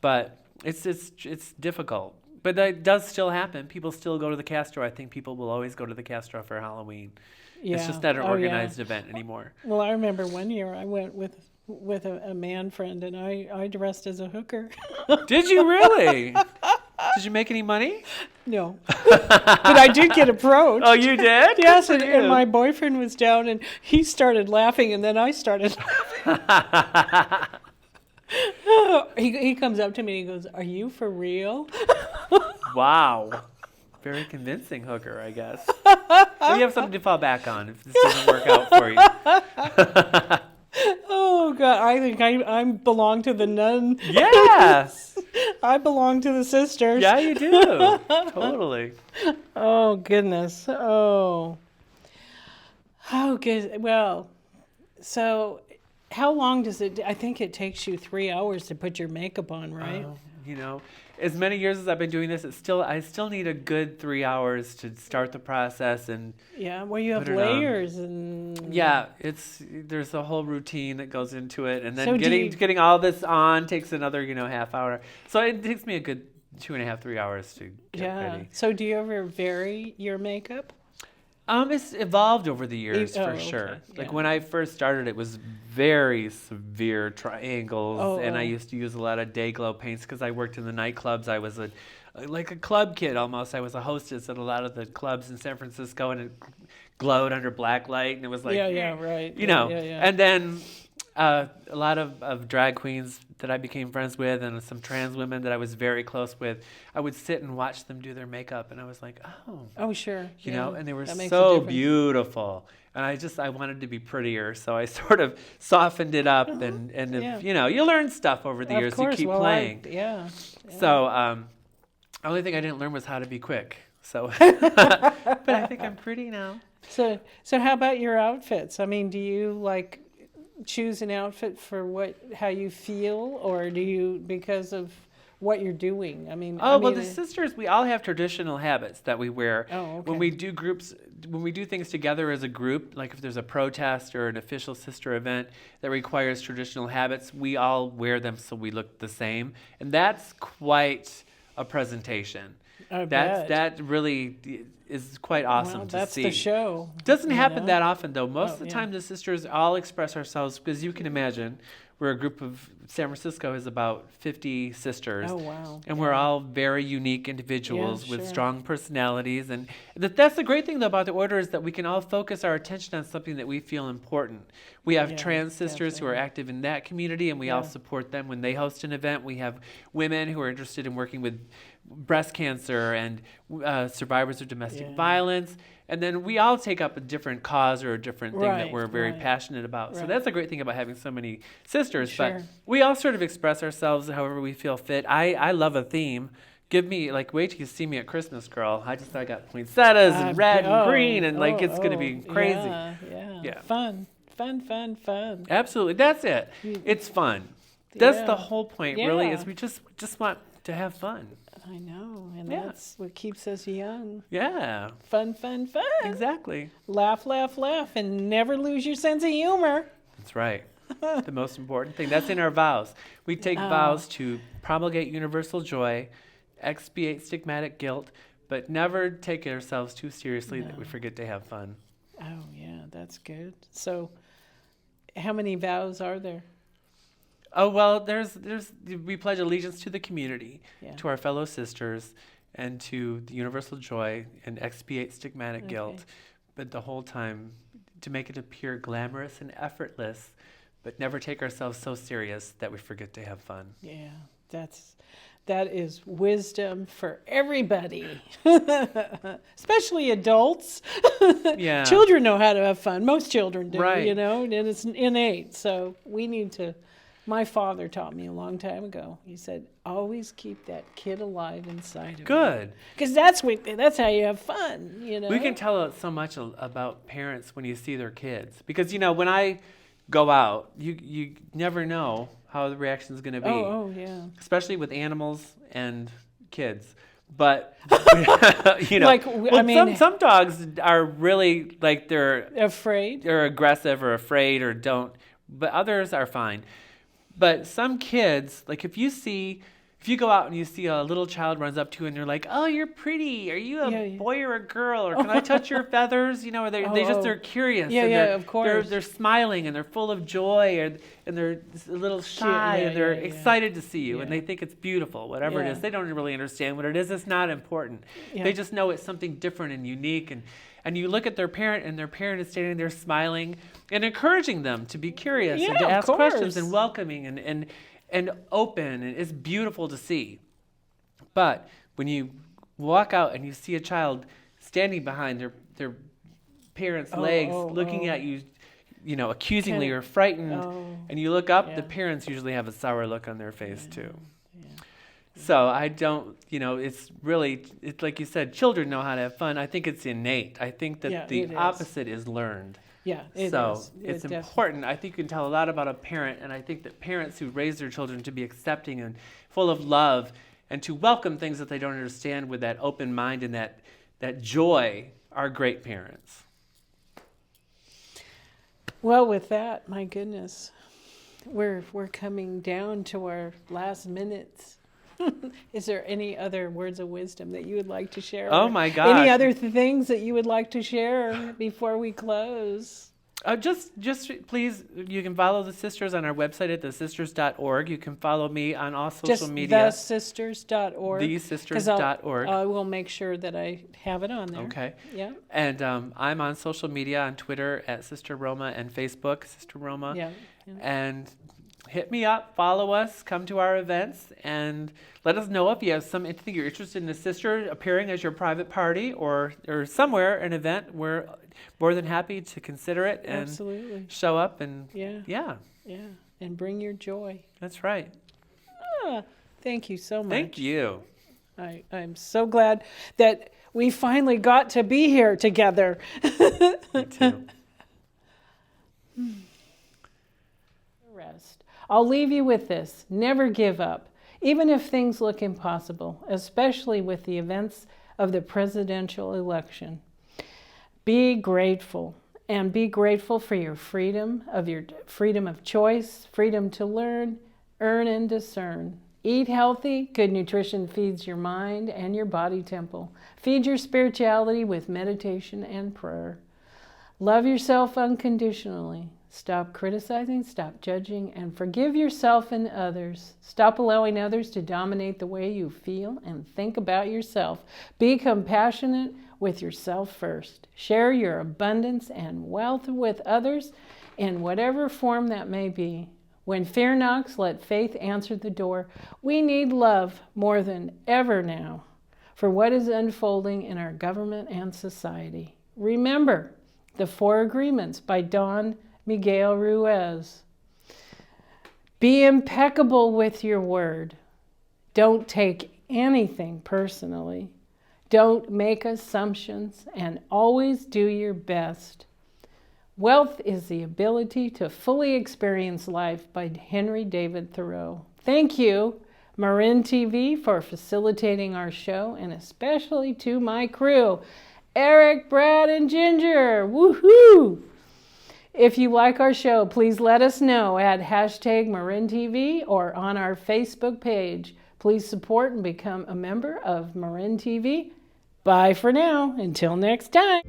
but it's difficult. But that does still happen. People still go to the Castro. I think people will always go to the Castro for Halloween. It's just not an organized event anymore. Well, I remember one year I went with a man friend, and I dressed as a hooker. Did you really? Did you make any money? No. But I did get approached. Oh, you did? Yes, and my boyfriend was down, and he started laughing, and then I started laughing. He comes up to me and he goes, "Are you for real?" Wow. Very convincing hooker, I guess. Well, you have something to fall back on if this doesn't work out for you. Oh, God. I think I belong to the nun. Yes. I belong to the sisters. Yeah, you do. Totally. Oh, goodness. Oh, good. Well, so How long does it? I think it takes you 3 hours to put your makeup on, right? You know, as many years as I've been doing this, I still need a good 3 hours to start the process and Yeah, well, you have put it on. layers and Yeah, there's a whole routine that goes into it, and then So do getting all this on takes another half hour. So it takes me a good 2.5, 3 hours to get ready. So do you ever vary your makeup? It's evolved over the years for sure. Okay. Like Yeah. when I first started, it was very severe triangles, and I used to use a lot of day glow paints because I worked in the nightclubs. I was like a club kid almost. I was a hostess at a lot of the clubs in San Francisco, and it glowed under black light, and it was like, right. Yeah. And then a lot of drag queens that I became friends with, and some trans women that I was very close with, I would sit and watch them do their makeup, and I was like, Oh, sure. you know, and they were That makes a so difference. beautiful. And I wanted to be prettier, so I sort of softened it up, and you know, you learn stuff over the years. Of course. You keep Well, playing. Yeah. So the only thing I didn't learn was how to be quick. So, but I think I'm pretty now. So how about your outfits? I mean, do you like choose an outfit for how you feel, or do you because of what you're doing? I mean, The sisters, we all have traditional habits that we wear. Oh, okay. When we do things together as a group, like if there's a protest or an official sister event that requires traditional habits, we all wear them so we look the same. And that's quite a presentation. I bet. That really is quite awesome to see. That's the show. Doesn't happen that often, though. Most of the yeah. time, the sisters all express ourselves, because you can imagine, we're a group of, San Francisco is about 50 sisters. Oh, wow. And we're all very unique individuals with sure. strong personalities. And that's the great thing, though, about the order is that we can all focus our attention on something that we feel important. We have trans sisters who are active in that community, and we all support them when they host an event. We have women who are interested in working with breast cancer and survivors of domestic violence. And then we all take up a different cause or a different thing that we're very passionate about. So that's the great thing about having so many sisters. Sure. But we all sort of express ourselves however we feel fit. I love a theme. Give me, wait till you see me at Christmas, girl. I got poinsettias and red and green, and it's going to be crazy. Yeah. Fun. Absolutely. That's it. It's fun. That's the whole point, really, is we just want to have fun. I know, and that's what keeps us young. Yeah. Fun. Exactly. Laugh, and never lose your sense of humor. That's right. The most important thing. That's in our vows. We take vows to promulgate universal joy, expiate stigmatic guilt, but never take ourselves too seriously that we forget to have fun. Oh, yeah, that's good. So, how many vows are there? Oh, well, we pledge allegiance to the community, to our fellow sisters, and to the universal joy, and expiate stigmatic guilt. But the whole time, to make it appear glamorous and effortless, but never take ourselves so serious that we forget to have fun. Yeah, that is wisdom for everybody, especially adults. Yeah. Children know how to have fun. Most children do, Right. you know, and it's innate. So we need to. My father taught me a long time ago. He said, always keep that kid alive inside of you. Good. Because that's how you have fun, you know. We can tell so much about parents when you see their kids. Because, when I go out, you never know how the reaction is going to be. Oh, yeah. Especially with animals and kids. But, some dogs are really, they're Afraid? They're aggressive or afraid or don't, but others are fine. But some kids, if you go out and you see a little child runs up to you and they're like, "Oh, you're pretty. Are you a boy or a girl? Or can I touch your feathers?" Or they're curious. Yeah, of course. They're smiling and they're full of joy, and they're a little shy and they're excited to see you and they think it's beautiful, whatever it is. They don't really understand what it is. It's not important. Yeah. They just know it's something different and unique. And you look at their parent, and their parent is standing there smiling and encouraging them to be curious and to ask questions and welcoming and open, and it's beautiful to see. But when you walk out and you see a child standing behind their parents' legs, looking at you, accusingly or frightened, and you look up, the parents usually have a sour look on their face too. So I don't, it's like you said, children know how to have fun. I think it's innate. I think that the opposite is learned. Yeah, it So is. it's It important. I think you can tell a lot about a parent, and I think that parents who raise their children to be accepting and full of love and to welcome things that they don't understand with that open mind and that joy are great parents. Well, with that, my goodness, we're coming down to our last minutes. Is there any other words of wisdom that you would like to share? Oh my gosh. Any other things that you would like to share before we close? Just please, you can follow the sisters on our website at thesisters.org. You can follow me on all social media. Thesisters.org. Thesisters.org. I will make sure that I have it on there. Okay. Yeah. And I'm on social media, on Twitter at Sister Roma and Facebook, Sister Roma. Yeah. And hit me up, follow us, come to our events, and let us know if you have anything you're interested in a sister appearing as your private party or somewhere, an event. We're more than happy to consider it and Absolutely. show up and yeah, and bring your joy. That's right. Thank you so much. Thank you. I'm so glad that we finally got to be here together. Me too. Rest. I'll leave you with this. Never give up, even if things look impossible, especially with the events of the presidential election. Be grateful, and be grateful for your freedom of choice, freedom to learn, earn, and discern. Eat healthy. Good nutrition feeds your mind and your body temple. Feed your spirituality with meditation and prayer. Love yourself unconditionally. Stop criticizing, stop judging, and forgive yourself and others. Stop allowing others to dominate the way you feel and think about yourself. Be compassionate with yourself first. Share your abundance and wealth with others in whatever form that may be. When fear knocks, let faith answer the door. We need love more than ever now for what is unfolding in our government and society. Remember the 4 Agreements by Don Miguel Ruiz. Be impeccable with your word. Don't take anything personally. Don't make assumptions, and always do your best. Wealth is the ability to fully experience life by Henry David Thoreau. Thank you, Marin TV, for facilitating our show, and especially to my crew, Eric, Brad, and Ginger. Woohoo! If you like our show, please let us know at #MarinTV or on our Facebook page. Please support and become a member of Marin TV. Bye for now. Until next time.